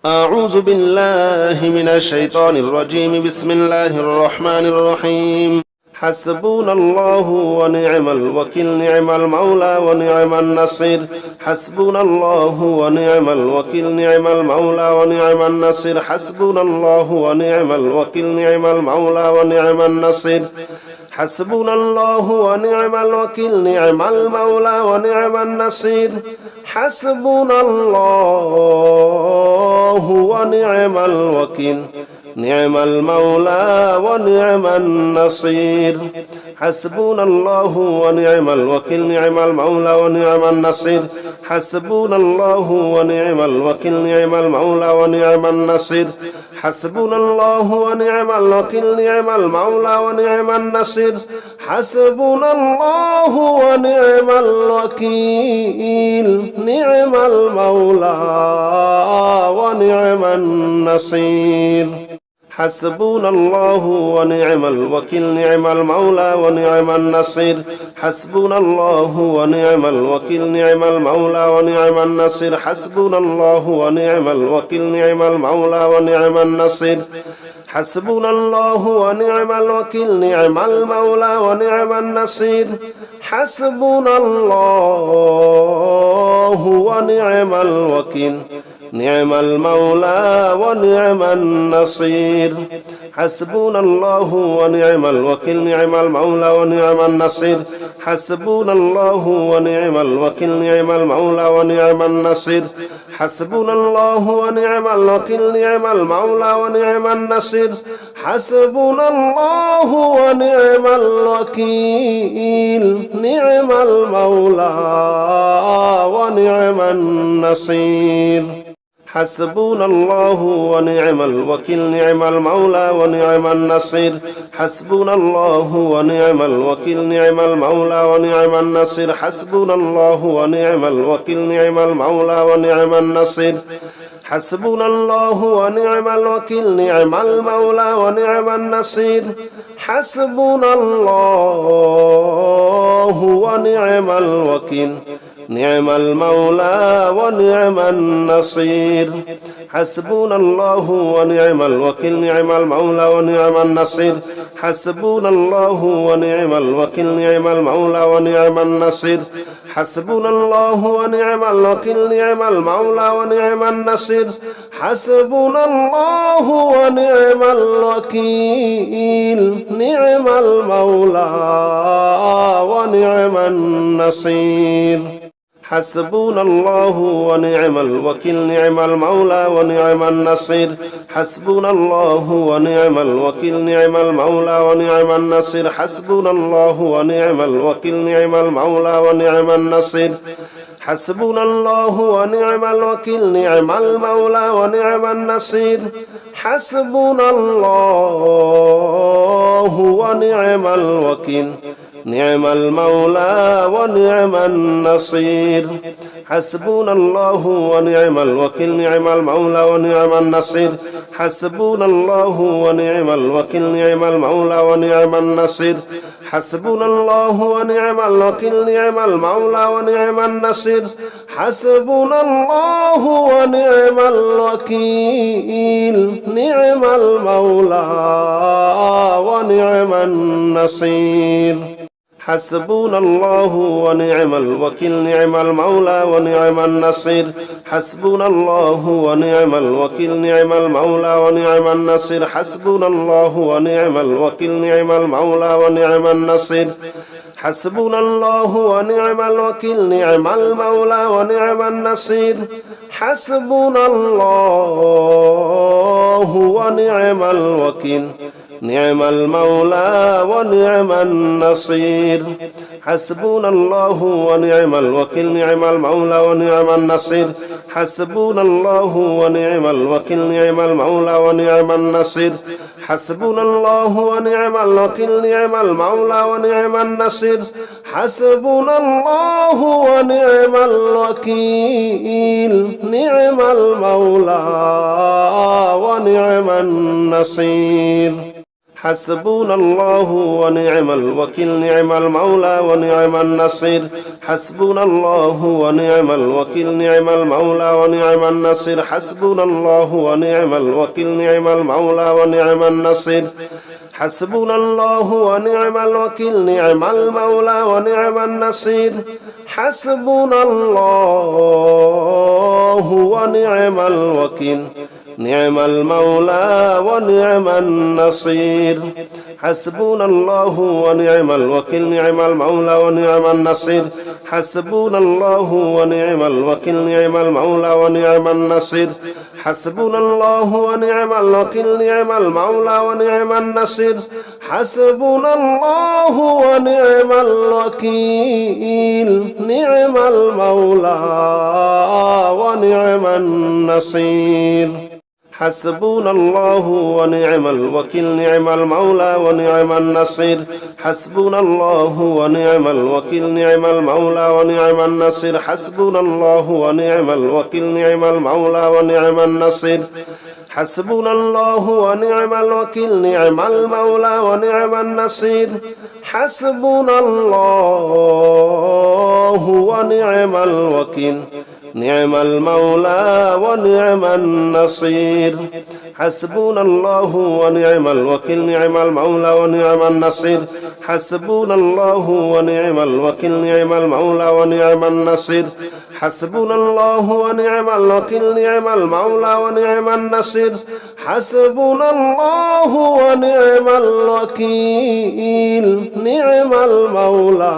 أعوذ بالله من الشيطان الرجيم. بسم الله الرحمن الرحيم. حسبنا الله ونعم الوكيل، نعم المولى ونعم النصير. حسبنا الله ونعم الوكيل، نعم المولى ونعم النصير. حسبنا الله ونعم الوكيل، نعم المولى ونعم النصير. حسبنا الله ونعم الوكيل، نعم المولى ونعم النصير. حسبنا الله ونعم الوكيل، نعم المولى ونعم النصير. حسبنا الله ونعم الوكيل، نعم المولى ونعم النصير. حسبنا الله ونعم الوكيل، نعم المولى ونعم النصير. حسبنا الله ونعم الوكيل، نعم المولى ونعم النصير. حسبنا الله ونعم الوكيل، نعم المولى ونعم النصير. حسبنا الله ونعم الوكيل، نعم المولى ونعم النصير. حسبنا الله ونعم الوكيل، نعم المولى ونعم النصير. حسبنا الله ونعم الوكيل، نعم المولى ونعم النصير. حسبنا الله ونعم الوكيل، نعم المولى ونعم النصير. حسبنا الله ونعم الوكيل، نعم المولى ونعم النصير. حسبنا الله ونعم الوكيل، نعم المولى ونعم النصير. حسبنا الله ونعم الوكيل، نعم المولى ونعم النصير. حسبنا الله ونعم الوكيل، نعم المولى ونعم النصير. حسبنا الله ونعم الوكيل، نعم المولى ونعم النصير. حسبنا الله ونعم الوكيل، نعم المولى ونعم النصير. حسبنا الله ونعم الوكيل، نعم المولى ونعم النصير. حسبنا الله ونعم الوكيل، نعم المولى ونعم النصير. حسبنا الله ونعم الوكيل، نعم المولى ونعم النصير. حسبنا الله ونعم الوكيل، نعم المولى ونعم النصير. حسبنا الله ونعم الوكيل، نعم المولى ونعم النصير. حسبنا الله ونعم الوكيل، نعم المولى ونعم النصير. حسبنا الله ونعم الوكيل، نعم المولى ونعم النصير. حسبنا الله ونعم الوكيل، نعم المولى ونعم النصير. حسبنا الله ونعم الوكيل، نعم المولى ونعم النصير. حسبنا الله ونعم الوكيل، نعم المولى ونعم النصير. حسبنا الله ونعم الوكيل، نعم المولى ونعم النصير. حسبنا الله ونعم الوكيل، نعم المولى ونعم النصير. حسبنا الله ونعم الوكيل، نعم المولى ونعم النصير. حسبنا الله ونعم الوكيل، نعم المولى ونعم النصير. حسبنا الله ونعم الوكيل، نعم المولى ونعم النصير. حسبنا الله ونعم الوكيل، نعم المولى ونعم النصير. حسبنا الله ونعم الوكيل، نعم المولى ونعم النصير. حسبنا الله ونعم الوكيل، نعم المولى ونعم النصير. حسبنا الله ونعم الوكيل، نعم المولى ونعم النصير. حسبنا الله ونعم الوكيل، نعم المولى ونعم النصير. حسبنا الله ونعم الوكيل، نعم المولى ونعم النصير. حسبنا الله ونعم الوكيل، نعم المولى ونعم النصير. حسبنا الله ونعم الوكيل، نعم المولى ونعم النصير. حسبنا الله ونعم الوكيل، نعم المولى ونعم النصير. حسبنا الله ونعم الوكيل، نعم المولى ونعم النصير. حسبنا الله ونعم الوكيل، نعم المولى ونعم النصير. حسبنا الله ونعم الوكيل نعم المولى ونعم النصير حسبنا الله ونعم الوكيل نعم المولى ونعم النصير حسبنا الله ونعم الوكيل نعم المولى ونعم النصير حسبنا الله ونعم الوكيل نعم المولى ونعم النصير حسبنا الله ونعم الوكيل نعم المولى ونعم النصير حسبنا الله ونعم الوكيل نعم المولى ونعم النصير حسبنا الله ونعم الوكيل نعم المولى ونعم النصير حسبنا الله ونعم الوكيل نعم المولى ونعم النصير حسبنا الله ونعم الوكيل نعم المولى ونعم النصير حسبنا الله ونعم الوكيل نعم المولى ونعم النصير حسبنا الله ونعم الوكيل نعم المولى ونعم النصير حسبنا الله ونعم الوكيل نعم المولى ونعم النصير حسبنا الله ونعم الوكيل نعم المولى ونعم النصير حسبنا الله ونعم الوكيل نعم المولى ونعم النصير حسبنا الله ونعم الوكيل نعم المولى ونعم النصير حسبنا الله ونعم الوكيل نعم المولى ونعم النصير حسبنا الله ونعم الوكيل نعم المولى ونعم النصير حسبنا الله ونعم الوكيل نعم المولى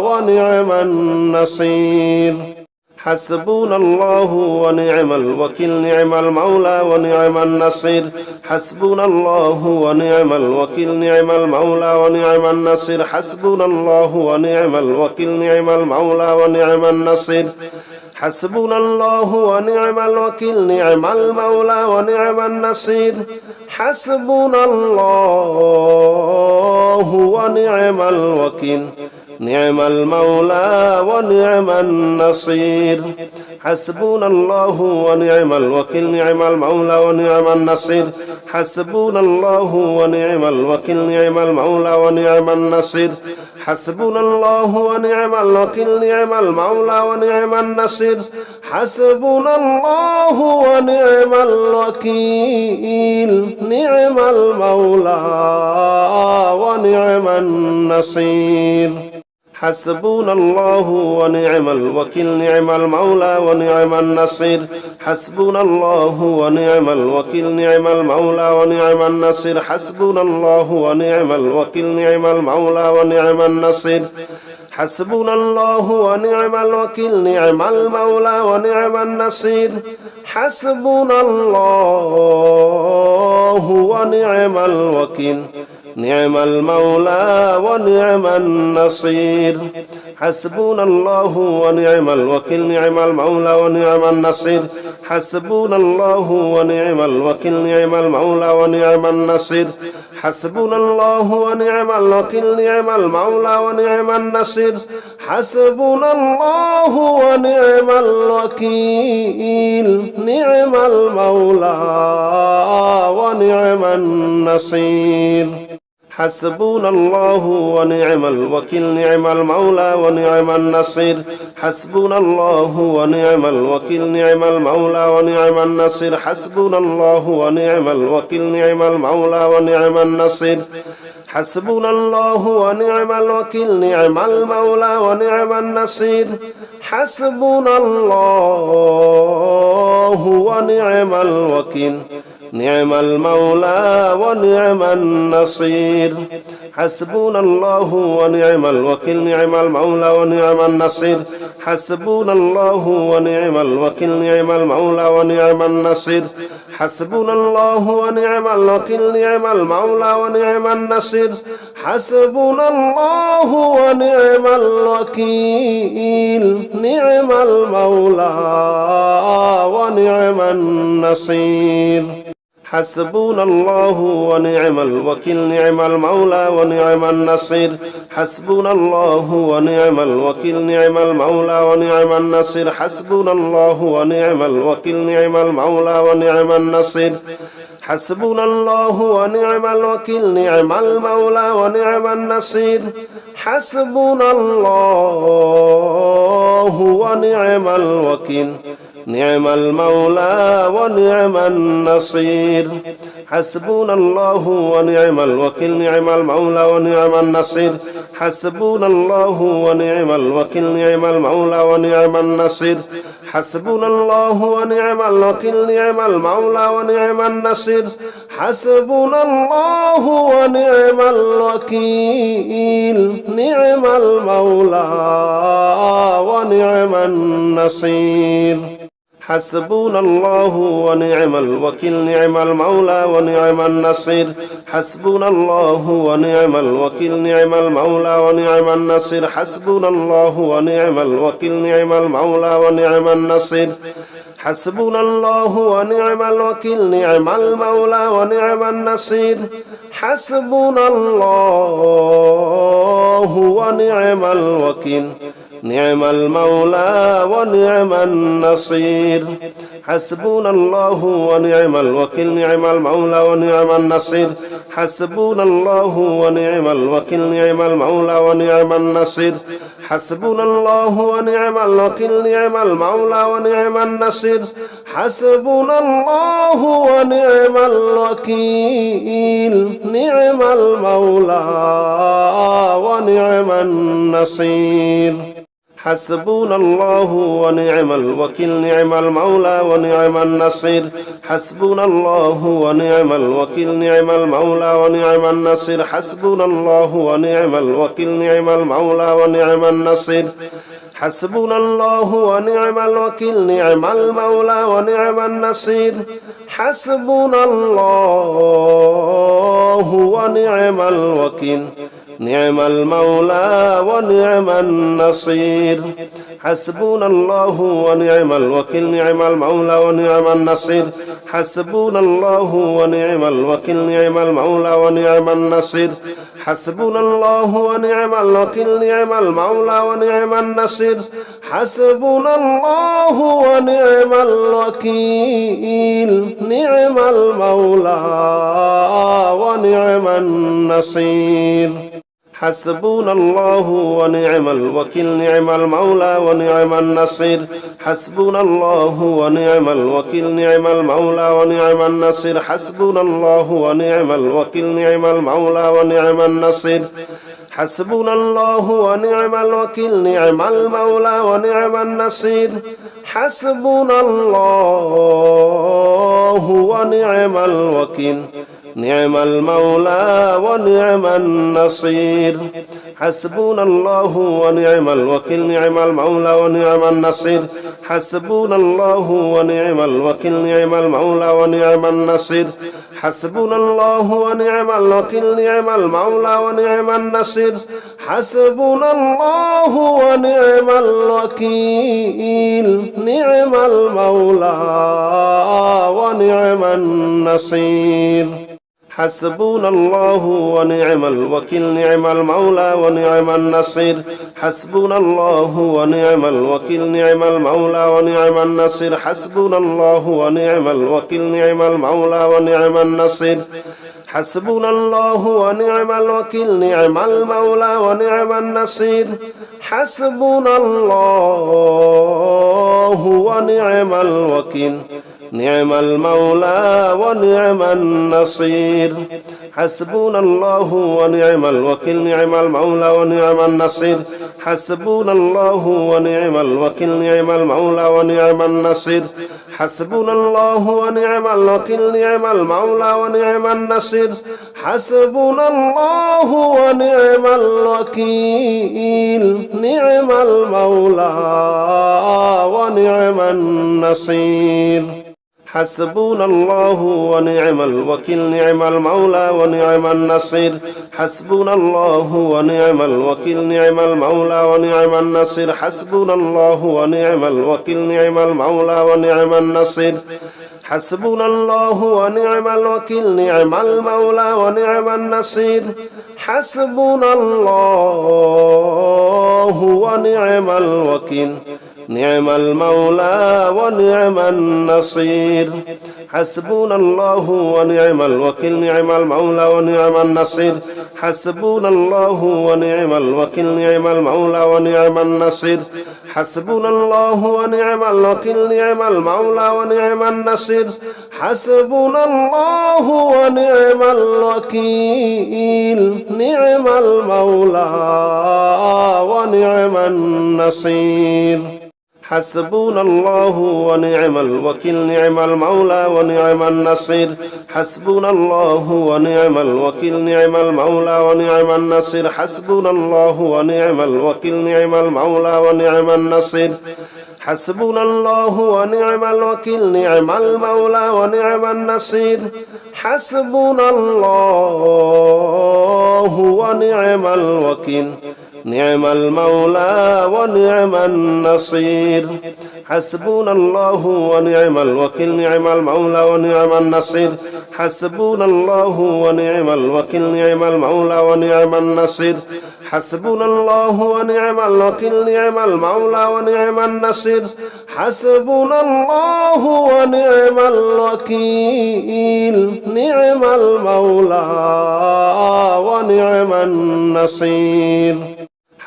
ونعم النصير حسبنا الله ونعم الوكيل نعم المولى ونعم النصير حسبنا الله ونعم الوكيل نعم المولى ونعم النصير حسبنا الله ونعم الوكيل نعم المولى ونعم النصير حسبنا الله ونعم الوكيل نعم المولى ونعم النصير حسبنا الله ونعم الوكيل نعم المولى ونعم النصير حسبنا الله ونعم الوكيل نعم المولى ونعم النصير حسبنا الله ونعم الوكيل نعم المولى ونعم النصير حسبنا الله ونعم الوكيل نعم المولى ونعم النصير حسبنا الله ونعم الوكيل نعم المولى ونعم النصير حسبنا الله ونعم الوكيل نعم المولى ونعم النصير حسبنا الله ونعم الوكيل نعم المولى ونعم النصير حسبنا الله ونعم الوكيل نعم المولى ونعم النصير حسبنا الله ونعم الوكيل نعم المولى ونعم النصير حسبنا الله ونعم الوكيل نعم المولى ونعم النصير حسبنا الله ونعم الوكيل نعم المولى ونعم النصير حسبنا الله ونعم الوكيل نعم المولى ونعم النصير حسبنا الله ونعم الوكيل نعم المولى ونعم النصير حسبنا الله ونعم الوكيل نعم المولى ونعم النصير حسبنا الله ونعم الوكيل نعم المولى ونعم النصير حسبنا الله ونعم الوكيل نعم المولى ونعم النصير حسبنا الله ونعم الوكيل نعم المولى ونعم النصير حسبنا الله ونعم الوكيل نعم المولى ونعم النصير حسبنا الله ونعم الوكيل نعم المولى ونعم النصير حسبنا الله ونعم الوكيل نعم المولى ونعم النصير حسبنا الله ونعم الوكيل نعم المولى ونعم النصير حسبنا الله ونعم الوكيل نعم المولى ونعم النصير حسبنا الله ونعم الوكيل نعم المولى ونعم النصير حسبنا الله ونعم الوكيل نعم المولى ونعم النصير حسبنا الله ونعم الوكيل نعم المولى ونعم النصير حسبنا الله ونعم الوكيل نعم المولى ونعم النصير حسبنا الله ونعم الوكيل نعم المولى ونعم النصير حسبنا الله ونعم الوكيل نعم المولى ونعم النصير حسبنا الله ونعم الوكيل نعم المولى ونعم النصير حسبنا الله ونعم الوكيل نعم المولى ونعم النصير حسبنا الله ونعم الوكيل نعم المولى ونعم النصير حسبنا الله ونعم الوكيل نعم المولى ونعم النصير حسبنا الله ونعم الوكيل نعم المولى ونعم النصير حسبنا الله ونعم الوكيل نعم المولى ونعم النصير حسبنا الله ونعم الوكيل نعم المولى ونعم النصير حسبنا الله ونعم الوكيل نعم المولى ونعم النصير حسبنا الله ونعم الوكيل نعم المولى ونعم النصير حسبنا الله ونعم الوكيل نعم المولى ونعم النصير حسبنا الله ونعم الوكيل نعم المولى ونعم النصير حسبنا الله ونعم الوكيل نعم المولى ونعم النصير حسبنا الله ونعم الوكيل نعم المولى ونعم النصير حسبنا الله ونعم الوكيل نعم المولى ونعم النصير حسبنا الله ونعم الوكيل نعم المولى ونعم النصير حسبنا الله ونعم الوكيل نعم المولى ونعم النصير حسبنا الله ونعم الوكيل نعم المولى ونعم النصير حسبنا الله ونعم الوكيل نعم المولى ونعم النصير حسبنا الله ونعم الوكيل نعم المولى ونعم النصير حسبنا الله ونعم الوكيل نعم المولى ونعم النصير حسبنا الله ونعم الوكيل نعم المولى ونعم النصير حسبنا الله ونعم الوكيل نعم المولى ونعم النصير حسبنا الله ونعم الوكيل نعم المولى ونعم النصير حسبنا الله ونعم الوكيل نعم المولى ونعم النصير حسبنا الله ونعم الوكيل نعم المولى ونعم النصير حسبنا الله ونعم الوكيل نعم المولى ونعم النصير حسبنا الله ونعم الوكيل نعم المولى ونعم النصير حسبنا الله ونعم الوكيل نعم المولى ونعم النصير حسبنا الله ونعم الوكيل نعم المولى ونعم النصير حسبنا الله ونعم الوكيل نعم المولى ونعم النصير حسبنا الله ونعم الوكيل نعم المولى ونعم النصير حسبنا الله ونعم الوكيل نعم المولى ونعم النصير حسبنا الله ونعم الوكيل نعم المولى ونعم النصير حسبنا الله ونعم الوكيل نعم المولى ونعم النصير حسبنا الله ونعم الوكيل نعم المولى ونعم النصير حسبنا الله ونعم الوكيل نعم المولى ونعم النصير حسبنا الله ونعم الوكيل نعم المولى ونعم النصير حسبنا الله ونعم الوكيل نعم المولى ونعم النصير حسبنا الله ونعم الوكيل نعم المولى ونعم النصير حسبنا الله ونعم الوكيل نعم المولى ونعم النصير حسبنا الله ونعم الوكيل نعم المولى ونعم النصير حسبنا الله ونعم الوكيل نعم المولى ونعم النصير حسبنا الله ونعم الوكيل نعم المولى ونعم النصير حسبنا الله ونعم الوكيل نعم المولى ونعم النصير حسبنا الله ونعم الوكيل نعم المولى ونعم النصير حسبنا الله ونعم الوكيل نعم المولى ونعم النصير حسبنا الله ونعم الوكيل نعم المولى ونعم النصير حسبنا الله ونعم الوكيل نعم المولى ونعم النصير حسبنا الله ونعم الوكيل نعم المولى ونعم النصير حسبنا الله ونعم الوكيل نعم المولى ونعم النصير حسبنا الله ونعم الوكيل نعم المولى ونعم النصير حسبنا الله ونعم الوكيل نعم المولى ونعم النصير حسبنا الله ونعم الوكيل نعم المولى ونعم النصير حسبنا الله ونعم الوكيل نعم المولى ونعم النصير حسبنا الله ونعم الوكيل نعم المولى ونعم النصير حسبنا الله ونعم الوكيل نعم المولى ونعم النصير حسبنا الله ونعم الوكيل نعم المولى ونعم النصير حسبنا الله ونعم الوكيل نعم المولى ونعم النصير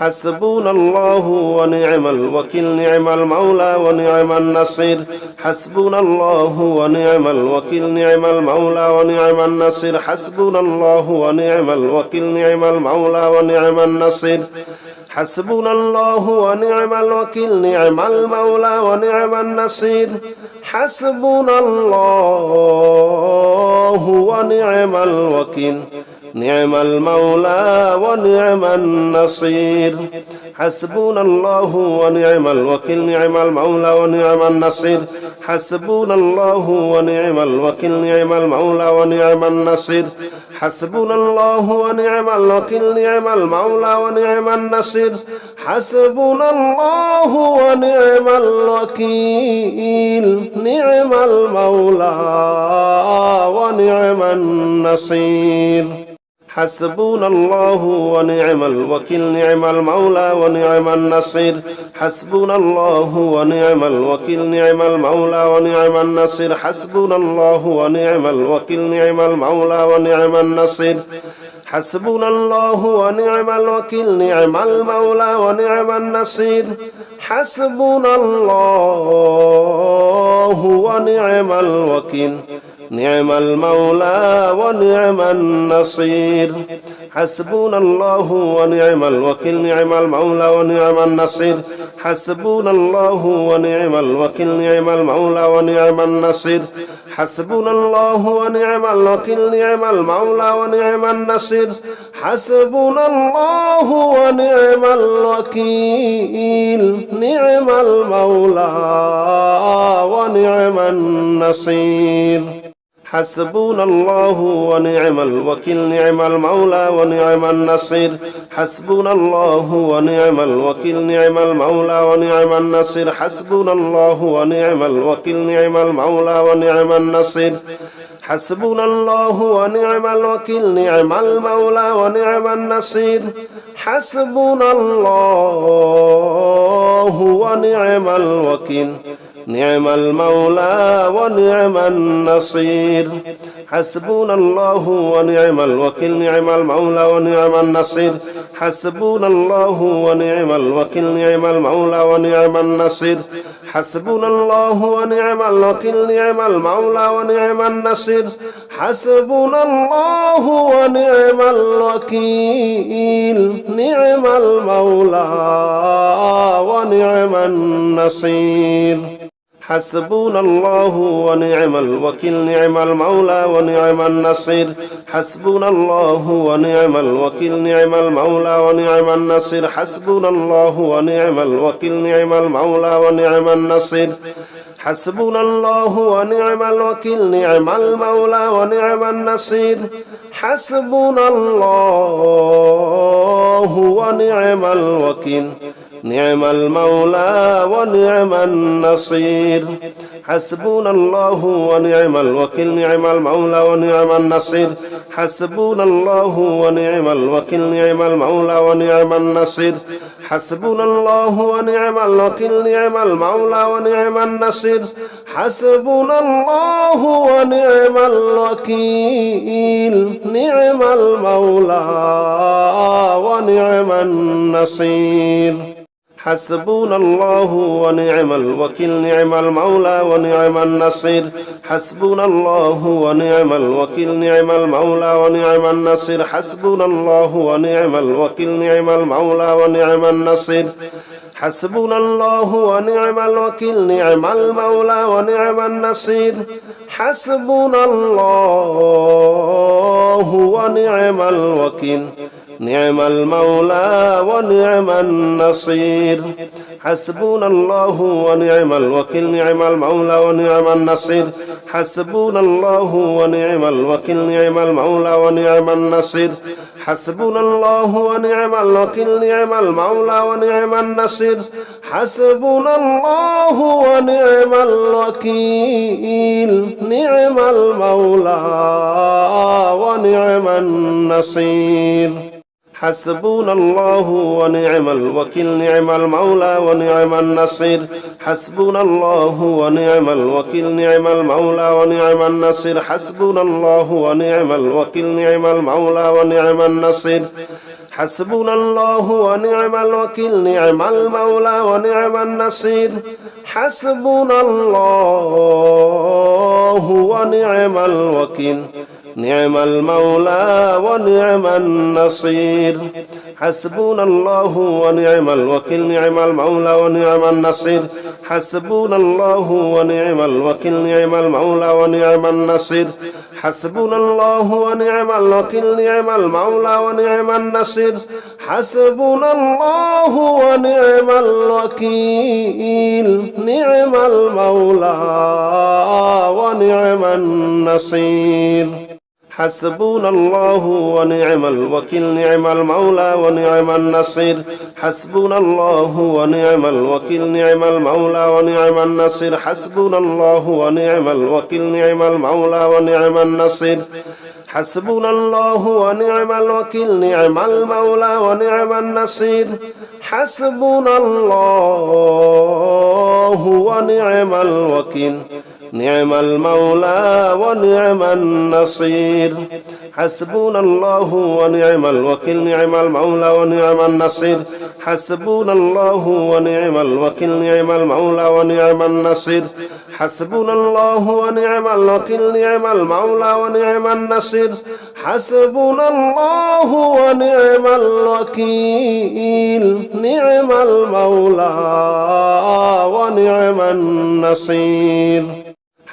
حسبنا الله ونعم الوكيل نعم المولى ونعم النصير حسبنا الله ونعم الوكيل نعم المولى ونعم النصير حسبنا الله ونعم الوكيل نعم المولى ونعم النصير حسبنا الله ونعم الوكيل نعم المولى ونعم النصير حسبنا الله ونعم الوكيل نعم المولى ونعم النصير حسبنا الله ونعم الوكيل نعم المولى ونعم النصير حسبنا الله ونعم الوكيل نعم المولى ونعم النصير حسبنا الله ونعم الوكيل نعم المولى ونعم النصير حسبنا الله ونعم الوكيل نعم المولى ونعم النصير حسبنا الله ونعم الوكيل نعم المولى ونعم النصير حسبنا الله ونعم الوكيل نعم المولى ونعم النصير حسبنا الله ونعم الوكيل نعم المولى ونعم النصير حسبنا الله ونعم الوكيل نعم المولى ونعم النصير حسبنا الله ونعم الوكيل نعم المولى ونعم النصير حسبنا الله ونعم الوكيل نعم المولى ونعم النصير حسبنا الله ونعم الوكيل نعم المولى ونعم النصير حسبنا الله ونعم الوكيل نعم المولى ونعم النصير حسبنا الله ونعم الوكيل نعم المولى ونعم النصير حسبنا الله ونعم الوكيل نعم المولى ونعم النصير حسبنا الله ونعم الوكيل نعم المولى ونعم النصير حسبنا الله ونعم الوكيل نعم المولى ونعم النصير حسبنا الله ونعم الوكيل نعم المولى ونعم النصير حسبنا الله ونعم الوكيل نعم المولى ونعم النصير حسبنا الله ونعم الوكيل نعم المولى ونعم النصير حسبنا الله ونعم الوكيل نعم المولى ونعم النصير حسبنا الله ونعم الوكيل نعم المولى ونعم النصير حسبنا الله ونعم الوكيل نعم المولى ونعم النصير حسبنا الله ونعم الوكيل نعم المولى ونعم النصير حسبنا الله ونعم الوكيل نعم المولى ونعم النصير حسبنا الله ونعم الوكيل نعم المولى ونعم النصير حسبنا الله ونعم الوكيل نعم المولى ونعم النصير حسبنا الله ونعم الوكيل نعم المولى ونعم النصير حسبنا الله ونعم الوكيل نعم المولى ونعم النصير حسبنا الله ونعم الوكيل نعم المولى ونعم النصير حسبنا الله ونعم الوكيل نعم المولى ونعم النصير حسبنا الله ونعم الوكيل نعم المولى ونعم النصير حسبنا الله ونعم الوكيل نعم المولى ونعم النصير حسبنا الله ونعم الوكيل نعم المولى ونعم النصير حسبنا الله ونعم الوكيل نعم المولى ونعم النصير حسبنا الله ونعم الوكيل نعم المولى ونعم النصير حسبنا الله ونعم الوكيل نعم المولى ونعم النصير حسبنا الله ونعم الوكيل نعم المولى ونعم النصير حسبنا الله ونعم الوكيل نعم المولى ونعم النصير حسبنا الله ونعم الوكيل نعم المولى ونعم النصير حسبنا الله ونعم الوكيل نعم المولى ونعم النصير حسبنا الله ونعم الوكيل نعم المولى ونعم النصير حسبنا الله ونعم الوكيل نعم المولى ونعم النصير حسبنا الله ونعم الوكيل نعم المولى ونعم النصير حسبنا الله ونعم الوكيل نعم المولى ونعم النصير حسبنا الله ونعم الوكيل نعم المولى ونعم النصير حسبنا الله ونعم الوكيل نعم المولى ونعم النصير حسبنا الله ونعم الوكيل نعم المولى ونعم النصير حسبنا الله ونعم الوكيل نعم المولى ونعم النصير حسبنا الله ونعم الوكيل نعم المولى ونعم النصير حسبنا الله ونعم الوكيل نعم المولى ونعم النصير حسبنا الله ونعم الوكيل نعم المولى ونعم النصير حسبنا الله ونعم الوكيل نعم المولى ونعم النصير حسبنا الله ونعم الوكيل نعم المولى ونعم النصير حسبنا الله ونعم الوكيل نعم المولى ونعم النصير حسبنا الله ونعم الوكيل نعم المولى ونعم النصير حسبنا الله ونعم الوكيل نعم المولى ونعم النصير حسبنا الله ونعم الوكيل نعم المولى ونعم النصير حسبنا الله ونعم الوكيل نعم المولى ونعم النصير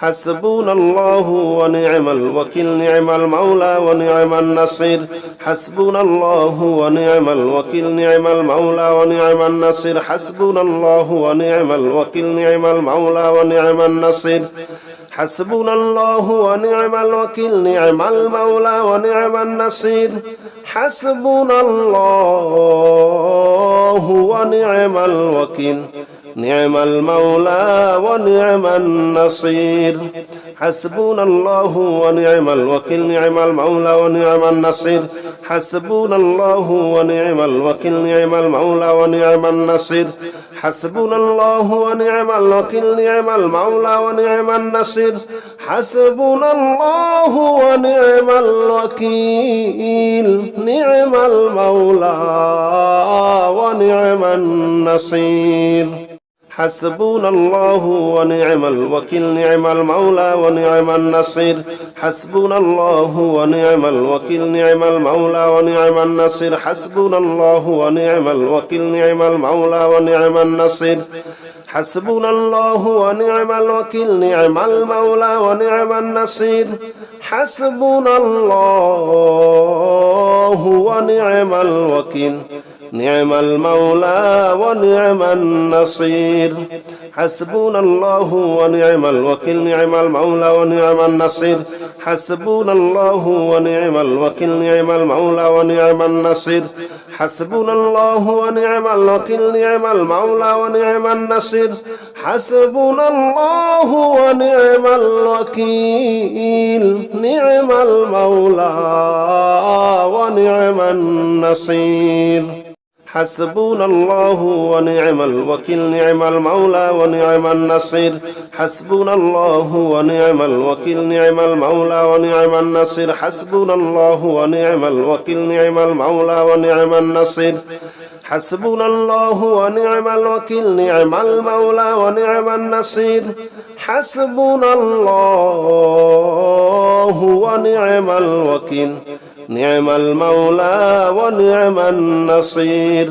حسبنا الله ونعم الوكيل نعم المولى ونعم النصير حسبنا الله ونعم الوكيل نعم المولى ونعم النصير حسبنا الله ونعم الوكيل نعم المولى ونعم النصير حسبنا الله ونعم الوكيل نعم المولى ونعم النصير حسبنا الله ونعم الوكيل نعم المولى ونعم النصير حسبنا الله ونعم الوكيل نعم المولى ونعم النصير حسبنا الله ونعم الوكيل نعم المولى ونعم النصير حسبنا الله ونعم الوكيل نعم المولى ونعم النصير حسبنا الله ونعم الوكيل نعم المولى ونعم النصير حسبنا الله ونعم الوكيل نعم المولى ونعم النصير حسبنا الله ونعم الوكيل نعم المولى ونعم النصير حسبنا الله ونعم الوكيل نعم المولى ونعم النصير حسبنا الله ونعم الوكيل نعم المولى ونعم النصير حسبنا الله ونعم الوكيل نعم المولى ونعم النصير حسبنا الله ونعم الوكيل نعم المولى ونعم النصير حسبنا الله ونعم الوكيل نعم المولى ونعم النصير حسبنا الله ونعم الوكيل نعم المولى ونعم النصير حسبنا الله ونعم الوكيل نعم المولى ونعم النصير حسبنا الله ونعم الوكيل نعم المولى ونعم النصير حسبنا الله ونعم الوكيل نعم المولى ونعم النصير حسبنا الله ونعم الوكيل نعم المولى ونعم النصير حسبنا الله ونعم الوكيل نعم المولى ونعم النصير حسبنا الله ونعم الوكيل نعم المولى ونعم النصير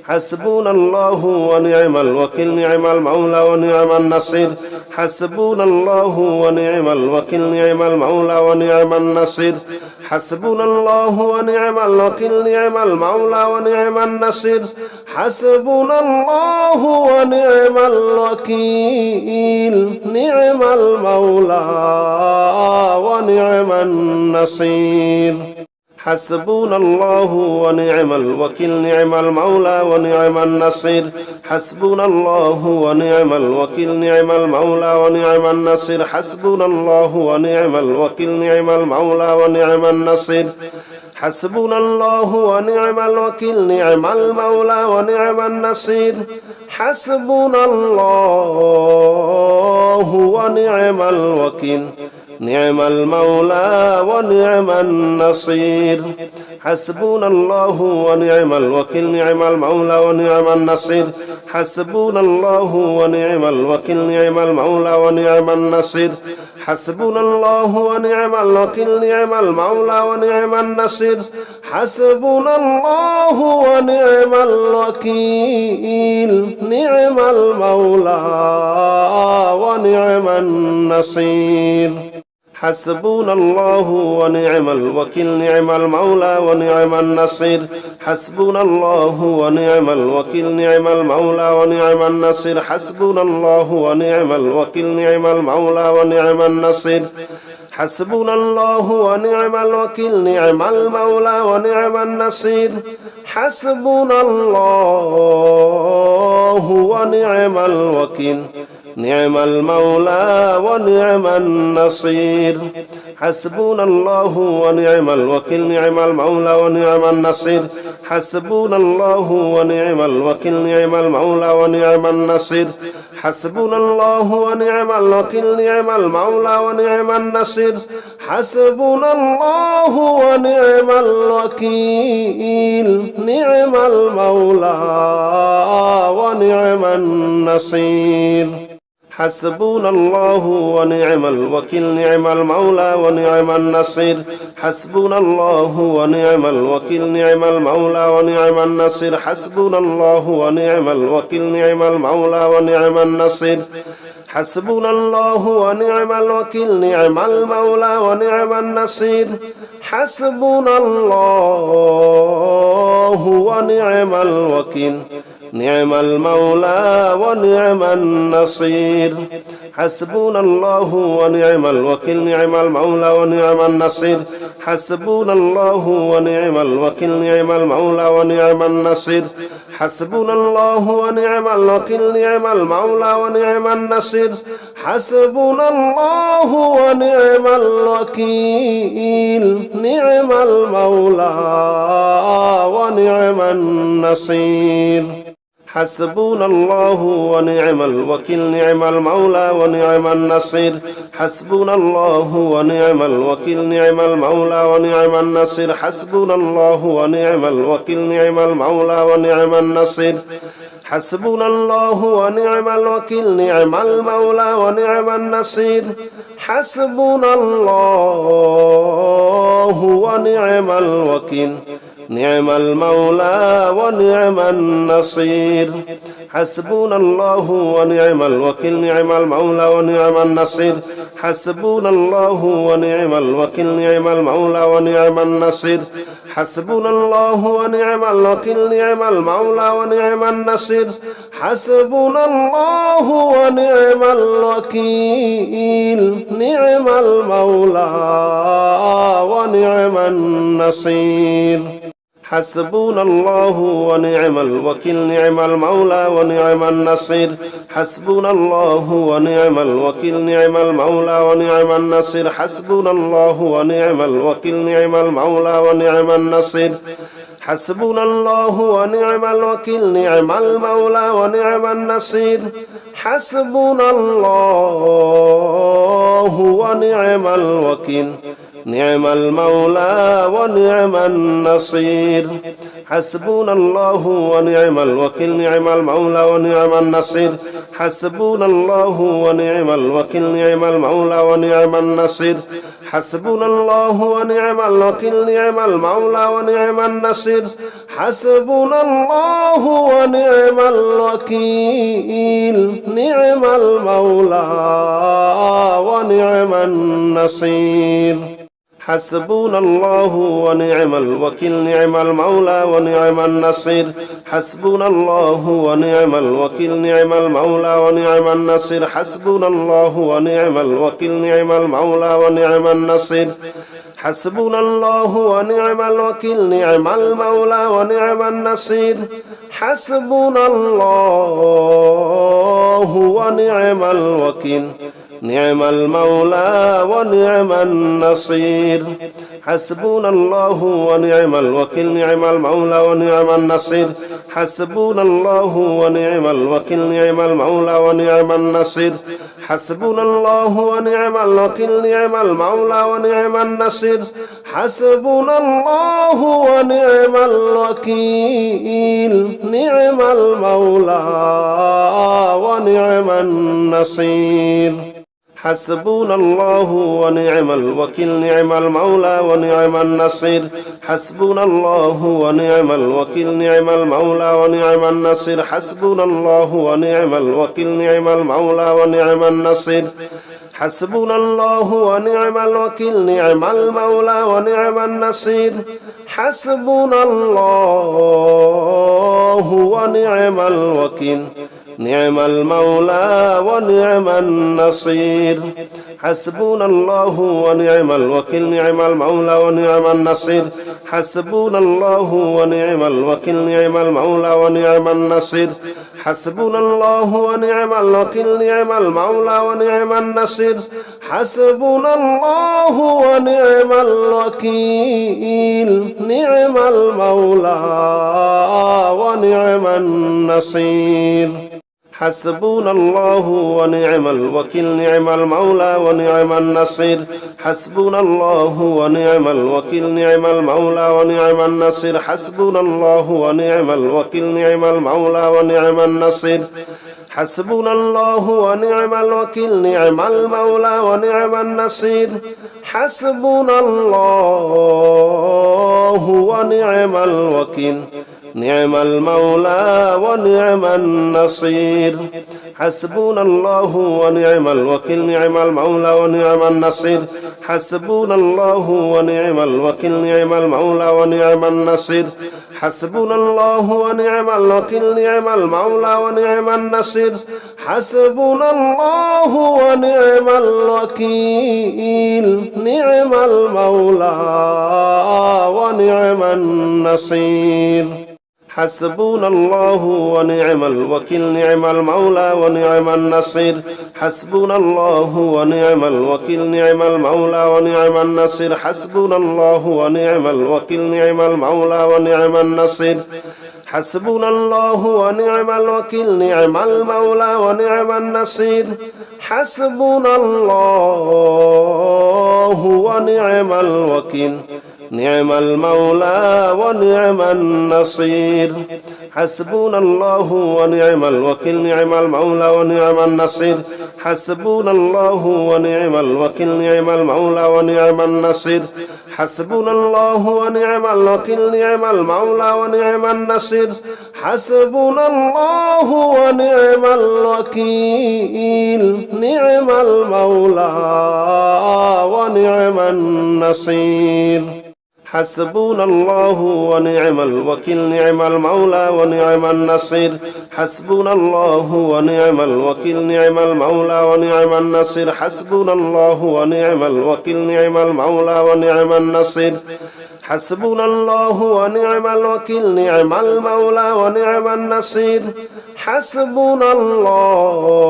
حسبنا الله ونعم الوكيل نعم المولى ونعم النصير حسبنا الله ونعم الوكيل نعم المولى ونعم النصير حسبنا الله ونعم الوكيل نعم المولى ونعم النصير حسبنا الله ونعم الوكيل نعم المولى ونعم النصير حسبنا الله ونعم الوكيل نعم المولى ونعم النصير حسبنا الله ونعم الوكيل نعم المولى ونعم النصير حسبنا الله ونعم الوكيل نعم المولى ونعم النصير حسبنا الله ونعم الوكيل نعم المولى ونعم النصير حسبنا الله ونعم الوكيل نعم المولى ونعم النصير حسبنا الله ونعم الوكيل نعم المولى ونعم النصير حسبنا الله ونعم الوكيل نعم المولى ونعم النصير حسبنا الله ونعم الوكيل نعم المولى ونعم النصير حسبنا الله ونعم الوكيل نعم المولى ونعم النصير حسبنا الله ونعم الوكيل نعم المولى ونعم النصير حسبنا الله ونعم الوكيل نعم المولى ونعم النصير حسبنا الله ونعم الوكيل نعم المولى ونعم النصير حسبنا الله ونعم الوكيل نعم المولى ونعم النصير حسبنا الله ونعم الوكيل نعم المولى ونعم النصير حسبنا الله ونعم الوكيل نعم المولى ونعم النصير حسبنا الله ونعم الوكيل نعم المولى ونعم النصير حسبنا الله ونعم الوكيل نعم المولى ونعم النصير حسبنا الله ونعم الوكيل نعم المولى ونعم النصير حسبنا الله ونعم الوكيل نعم المولى ونعم النصير حسبنا الله ونعم الوكيل نعم المولى ونعم النصير حسبنا الله ونعم الوكيل نعم المولى ونعم النصير حسبنا الله ونعم الوكيل نعم المولى ونعم النصير حسبنا الله ونعم الوكيل نعم المولى ونعم النصير حسبنا الله ونعم الوكيل نعم المولى ونعم النصير حسبنا الله ونعم الوكيل نعم المولى ونعم النصير حسبنا الله ونعم الوكيل نعم المولى ونعم النصير حسبنا الله ونعم الوكيل نعم المولى ونعم النصير حسبنا الله ونعم الوكيل نعم المولى ونعم النصير حسبنا الله ونعم الوكيل نعم المولى ونعم النصير حسبنا الله ونعم الوكيل نعم المولى ونعم النصير حسبنا الله ونعم الوكيل نعم المولى ونعم النصير حسبنا الله ونعم الوكيل نعم المولى ونعم النصير حسبنا الله ونعم الوكيل نعم المولى ونعم النصير حسبنا الله ونعم الوكيل نعم المولى ونعم النصير حسبنا الله ونعم الوكيل نعم المولى ونعم النصير حسبنا الله ونعم الوكيل نعم المولى ونعم النصير حسبنا الله ونعم الوكيل نعم المولى ونعم النصير حسبنا الله ونعم الوكيل نعم المولى ونعم النصير حسبنا الله ونعم الوكيل نعم المولى ونعم النصير حسبنا الله ونعم الوكيل نعم المولى ونعم النصير حسبنا الله ونعم الوكيل نعم المولى ونعم النصير حسبنا الله ونعم الوكيل نعم المولى ونعم النصير حسبنا الله ونعم الوكيل نعم المولى ونعم النصير حسبنا الله ونعم الوكيل نعم المولى ونعم النصير حسبنا الله ونعم الوكيل نعم المولى ونعم النصير حسبنا الله ونعم الوكيل نعم المولى ونعم النصير حسبنا الله ونعم الوكيل نعم المولى ونعم النصير حسبنا الله ونعم الوكيل نعم المولى ونعم النصير حسبنا الله ونعم الوكيل نعم المولى ونعم النصير حسبنا الله ونعم الوكيل نعم المولى ونعم النصير حسبنا الله ونعم الوكيل نعم المولى ونعم النصير حسبنا الله ونعم الوكيل نعم المولى ونعم النصير حسبنا الله ونعم الوكيل نعم المولى ونعم النصير حسبنا الله ونعم الوكيل نعم المولى ونعم النصير حسبنا الله ونعم الوكيل نعم المولى ونعم النصير حسبنا الله ونعم الوكيل نعم المولى ونعم النصير حسبنا الله ونعم الوكيل نعم المولى ونعم النصير حسبنا الله ونعم الوكيل نعم المولى ونعم النصير حسبنا الله ونعم الوكيل نعم المولى ونعم النصير حسبنا الله ونعم الوكيل نعم المولى ونعم النصير حسبنا الله ونعم الوكيل نعم المولى ونعم النصير حسبنا الله ونعم الوكيل نعم المولى ونعم النصير حسبنا الله ونعم الوكيل نعم المولى ونعم النصير حسبنا الله ونعم الوكيل نعم المولى ونعم النصير حسبنا الله ونعم الوكيل نعم المولى ونعم النصير حسبنا الله ونعم الوكيل نعم المولى ونعم النصير حسبنا الله ونعم الوكيل نعم المولى ونعم النصير حسبنا الله ونعم الوكيل نعم المولى ونعم النصير حسبنا الله ونعم الوكيل نعم المولى ونعم النصير حسبنا الله ونعم الوكيل نعم المولى ونعم النصير حسبنا الله ونعم الوكيل نعم المولى ونعم النصير حسبنا الله ونعم الوكيل نعم المولى ونعم النصير حسبنا الله ونعم الوكيل نعم المولى ونعم النصير حسبنا الله ونعم الوكيل نعم المولى ونعم النصير حسبنا الله ونعم الوكيل نعم المولى ونعم النصير حسبنا الله ونعم الوكيل نعم المولى ونعم النصير حسبنا الله ونعم الوكيل نعم المولى ونعم النصير حسبنا الله ونعم الوكيل نعم المولى ونعم النصير حسبنا الله ونعم الوكيل نعم المولى ونعم النصير حسبنا الله ونعم الوكيل نعم المولى ونعم النصير حسبنا الله ونعم الوكيل نعم المولى ونعم النصير حسبنا الله ونعم الوكيل نعم المولى ونعم النصير حسبنا الله ونعم الوكيل نعم المولى ونعم النصير حسبنا الله ونعم الوكيل نعم المولى ونعم النصير حسبنا الله ونعم الوكيل نعم المولى ونعم النصير حسبنا الله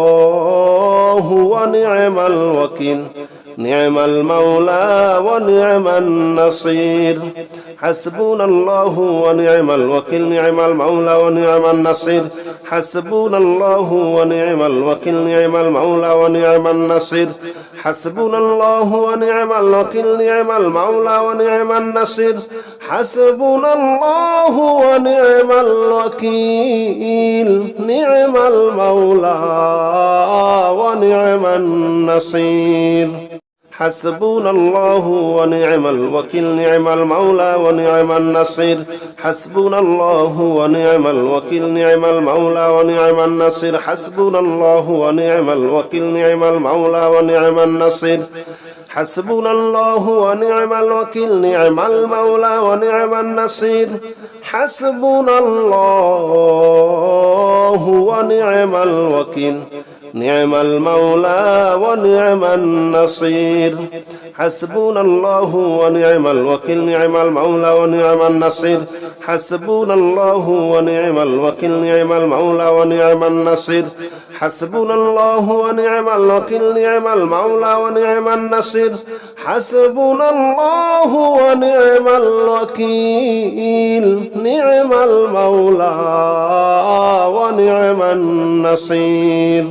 ونعم الوكيل نعم المولى ونعم النصير حسبنا الله ونعم الوكيل نعم المولى ونعم النصير حسبنا الله ونعم الوكيل نعم المولى ونعم النصير حسبنا الله ونعم الوكيل نعم المولى ونعم النصير حسبنا الله ونعم الوكيل نعم المولى ونعم النصير حسبنا الله ونعم الوكيل نعم المولى ونعم النصير حسبنا الله ونعم الوكيل نعم المولى ونعم النصير حسبنا الله ونعم الوكيل نعم المولى ونعم النصير حسبنا الله ونعم الوكيل نعم المولى ونعم النصير حسبنا الله ونعم الوكيل نعم المولى ونعم النصير حسبنا الله ونعم الوكيل نعم المولى ونعم النصير حسبنا الله ونعم الوكيل نعم المولى ونعم النصير حسبنا الله ونعم الوكيل نعم المولى ونعم النصير حسبنا الله ونعم الوكيل نعم المولى ونعم النصير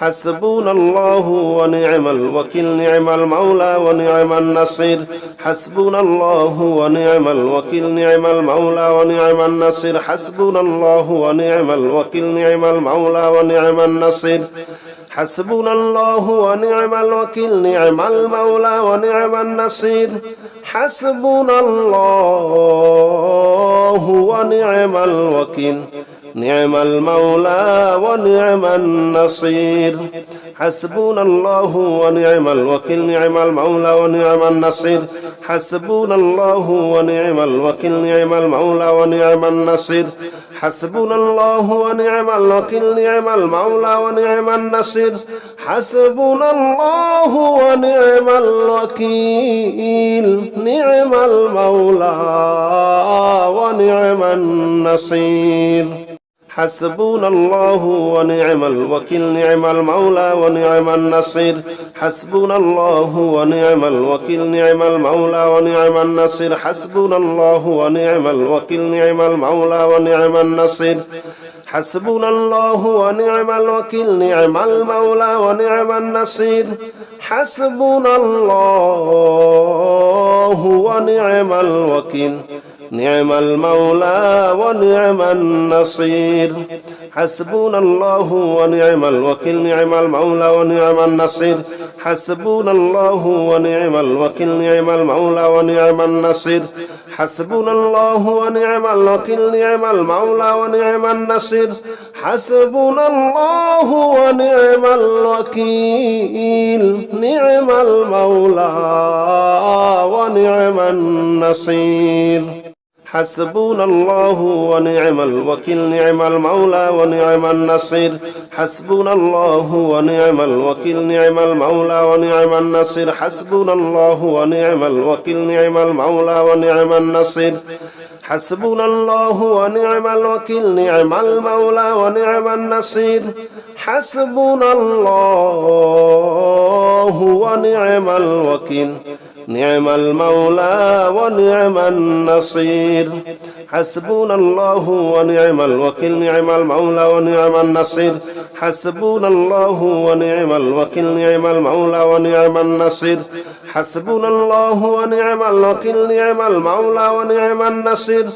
حسبنا الله ونعم الوكيل نعم المولى ونعم النصير حسبنا الله ونعم الوكيل نعم المولى ونعم النصير حسبنا الله ونعم الوكيل نعم المولى ونعم النصير حسبنا الله ونعم الوكيل نعم المولى ونعم النصير حسبنا الله ونعم الوكيل نعم المولى ونعم النصير حسبنا الله ونعم الوكيل نعم المولى ونعم النصير حسبنا الله ونعم الوكيل نعم المولى ونعم النصير حسبنا الله ونعم الوكيل نعم المولى ونعم النصير حسبنا الله ونعم الوكيل نعم المولى ونعم النصير حسبنا الله ونعم الوكيل نعم المولى ونعم النصير حسبنا الله ونعم الوكيل نعم المولى ونعم النصير حسبنا الله ونعم الوكيل نعم المولى ونعم النصير حسبنا الله ونعم الوكيل نعم المولى ونعم النصير حسبنا الله ونعم الوكيل نعم المولى ونعم النصير حسبنا الله ونعم الوكيل نعم المولى ونعم النصير حسبنا الله ونعم الوكيل نعم المولى ونعم النصير حسبنا الله ونعم الوكيل نعم المولى ونعم النصير حسبنا الله ونعم الوكيل نعم المولى ونعم النصير حسبنا الله ونعم الوكيل نعم المولى ونعم النصير حسبنا الله ونعم الوكيل نعم المولى ونعم النصير حسبنا الله ونعم الوكيل نعم المولى ونعم النصير حسبنا الله ونعم الوكيل نعم المولى ونعم النصير حسبنا الله ونعم الوكيل نعم المولى ونعم النصير حسبنا الله ونعم الوكيل نعم المولى ونعم النصير حسبنا الله ونعم الوكيل نعم المولى ونعم النصير حسبنا الله ونعم الوكيل نعم المولى ونعم النصير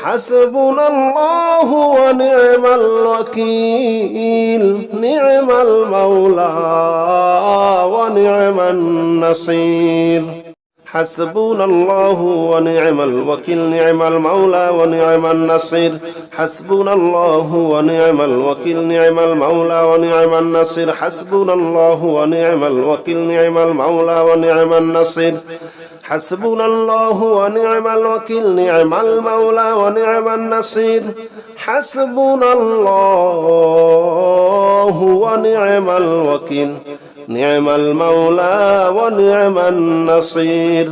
حسبنا الله ونعم الوكيل نعم المولى ونعم النصير حسبنا الله ونعم الوكيل نعم المولى ونعم النصير حسبنا الله ونعم الوكيل نعم المولى ونعم النصير حسبنا الله ونعم الوكيل نعم المولى ونعم النصير حسبنا الله ونعم الوكيل نعم المولى ونعم النصير حسبنا الله ونعم الوكيل نعم المولى ونعم النصير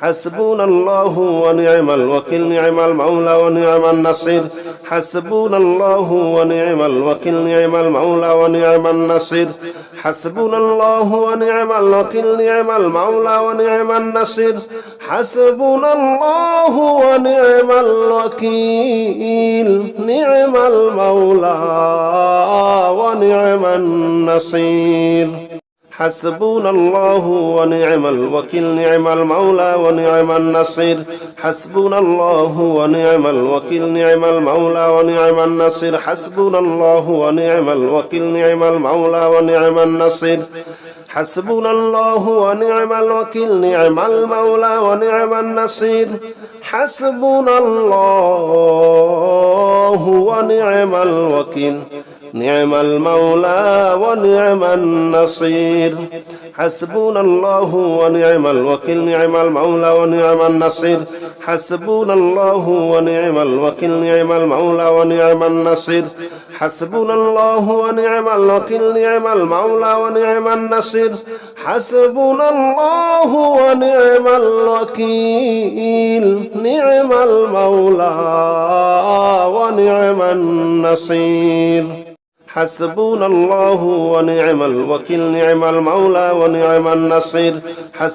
حسبنا الله ونعم الوكيل نعم المولى ونعم النصير حسبنا الله ونعم الوكيل نعم المولى ونعم النصير حسبنا الله ونعم الوكيل نعم المولى ونعم النصير حسبنا الله ونعم الوكيل نعم المولى ونعم النصير حسبنا الله ونعم الوكيل نعم المولى ونعم النصير حسبنا الله ونعم الوكيل نعم المولى ونعم النصير حسبنا الله ونعم الوكيل نعم المولى ونعم النصير حسبنا الله ونعم الوكيل نعم المولى ونعم النصير حسبنا الله ونعم الوكيل نعم المولى ونعم النصير حسبنا الله ونعم الوكيل نعم المولى ونعم النصير حسبنا الله ونعم الوكيل نعم المولى ونعم النصير حسبنا الله ونعم الوكيل نعم المولى ونعم النصير حسبنا الله ونعم الوكيل نعم المولى ونعم النصير حسبنا الله ونعم الوكيل نعم المولى ونعم النصير حسبنا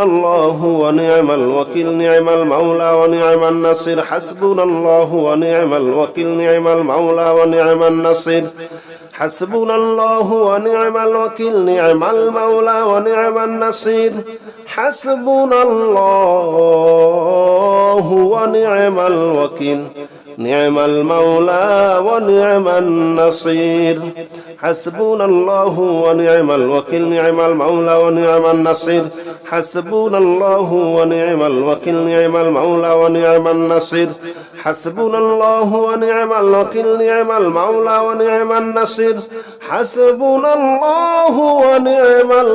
الله ونعم الوكيل نعم المولى ونعم النصير حسبنا الله ونعم الوكيل نعم المولى ونعم النصير حسبنا الله ونعم الوكيل نعم المولى ونعم النصير حسبنا الله ونعم الوكيل نعم المولى ونعم النصير حسبنا الله ونعم الوكيل نعم المولى ونعم النصير حسبنا الله ونعم الوكيل نعم المولى ونعم النصير حسبنا الله ونعم الوكيل نعم المولى ونعم النصير حسبنا الله ونعم الوكيل نعم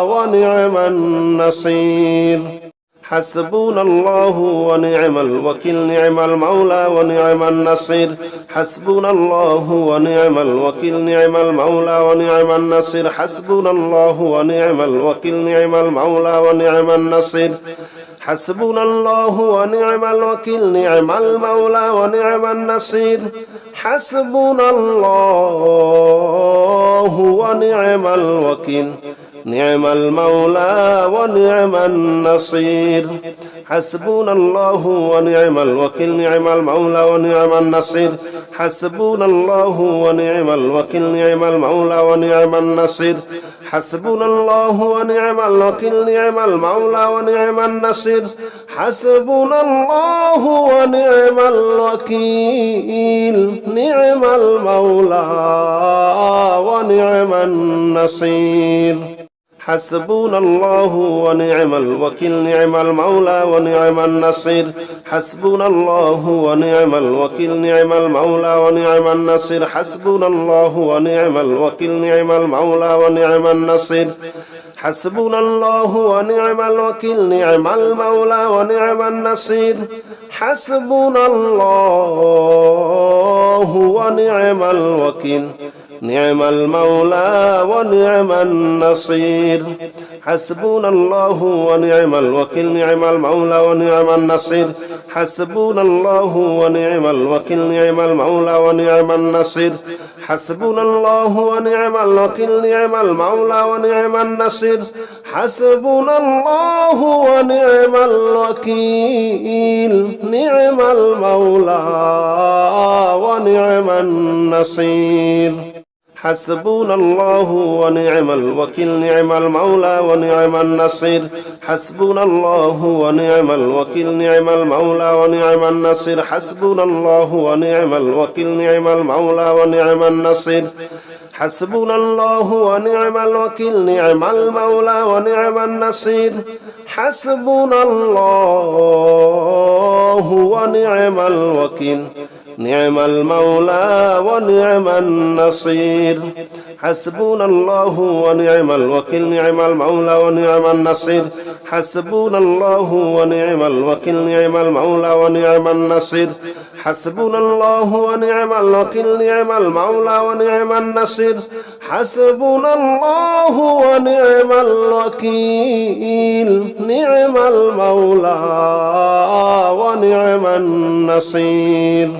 المولى ونعم النصير حسبنا الله ونعم الوكيل نعم المولى ونعم النصير حسبنا الله ونعم الوكيل نعم المولى ونعم النصير حسبنا الله ونعم الوكيل نعم المولى ونعم النصير حسبنا الله ونعم الوكيل نعم المولى ونعم النصير حسبنا الله ونعم الوكيل نعم المولى ونعم النصير حسبنا الله ونعم الوكيل نعم المولى ونعم النصير حسبنا الله ونعم الوكيل نعم المولى ونعم النصير حسبنا الله ونعم الوكيل نعم المولى ونعم النصير حسبنا الله ونعم الوكيل نعم المولى ونعم النصير حسبنا الله ونعم الوكيل نعم المولى ونعم النصير حسبنا الله ونعم الوكيل نعم المولى ونعم النصير حسبنا الله ونعم الوكيل نعم المولى ونعم النصير حسبنا الله ونعم الوكيل نعم المولى ونعم النصير حسبنا الله ونعم الوكيل نعم المولى ونعم النصير حسبنا الله ونعم الوكيل نعم المولى ونعم النصير حسبنا الله ونعم الوكيل نعم المولى ونعم النصير حسبنا الله ونعم الوكيل نعم المولى ونعم النصير حسبنا الله ونعم الوكيل نعم المولى ونعم النصير حسبنا الله ونعم الوكيل نعم المولى ونعم النصير حسبنا الله ونعم الوكيل نعم المولى ونعم النصير حسبنا الله ونعم الوكيل نعم المولى ونعم النصير حسبنا الله ونعم الوكيل نعم المولى ونعم النصير حسبنا الله ونعم الوكيل نعم المولى ونعم النصير حسبنا الله ونعم الوكيل نعم المولى ونعم النصير حسبنا الله ونعم الوكيل نعم المولى ونعم النصير حسبنا الله ونعم الوكيل نعم المولى ونعم النصير حسبنا الله ونعم الوكيل نعم المولى ونعم النصير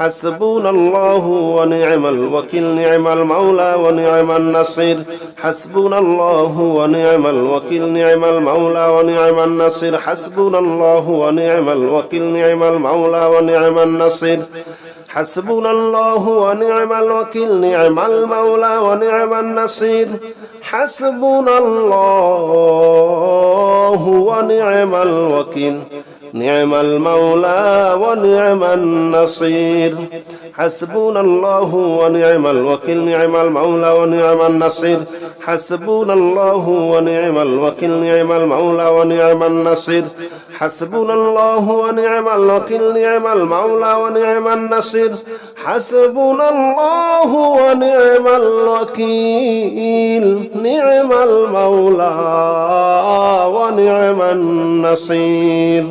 حسبنا الله ونعم الوكيل نعم المولى ونعم النصير حسبنا الله ونعم الوكيل نعم المولى ونعم النصير حسبنا الله ونعم الوكيل نعم المولى ونعم النصير حسبنا الله ونعم الوكيل نعم المولى ونعم النصير حسبنا الله ونعم الوكيل نعم المولى ونعم النصير حسبنا الله ونعم الوكيل نعم المولى ونعم النصير حسبنا الله ونعم الوكيل نعم المولى ونعم النصير حسبنا الله ونعم الوكيل نعم المولى ونعم النصير حسبنا الله ونعم الوكيل نعم المولى ونعم النصير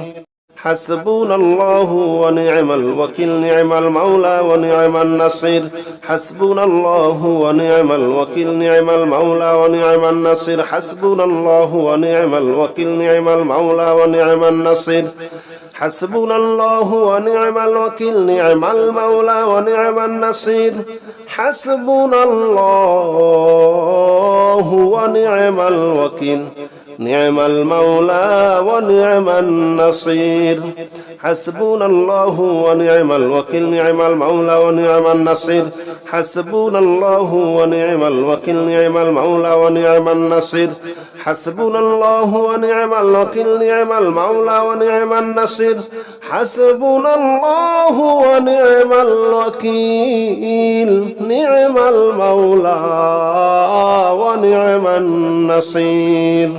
حسبنا الله ونعم الوكيل نعم المولى ونعم النصير حسبنا الله ونعم الوكيل نعم المولى ونعم النصير حسبنا الله ونعم الوكيل نعم المولى ونعم النصير حسبنا الله ونعم الوكيل نعم المولى ونعم النصير حسبنا الله ونعم الوكيل نعم المولى ونعم النصير حسبنا الله ونعم الوكيل نعم المولى ونعم النصير حسبنا الله ونعم الوكيل نعم المولى ونعم النصير حسبنا الله ونعم الوكيل نعم المولى ونعم النصير حسبنا الله ونعم الوكيل نعم المولى ونعم النصير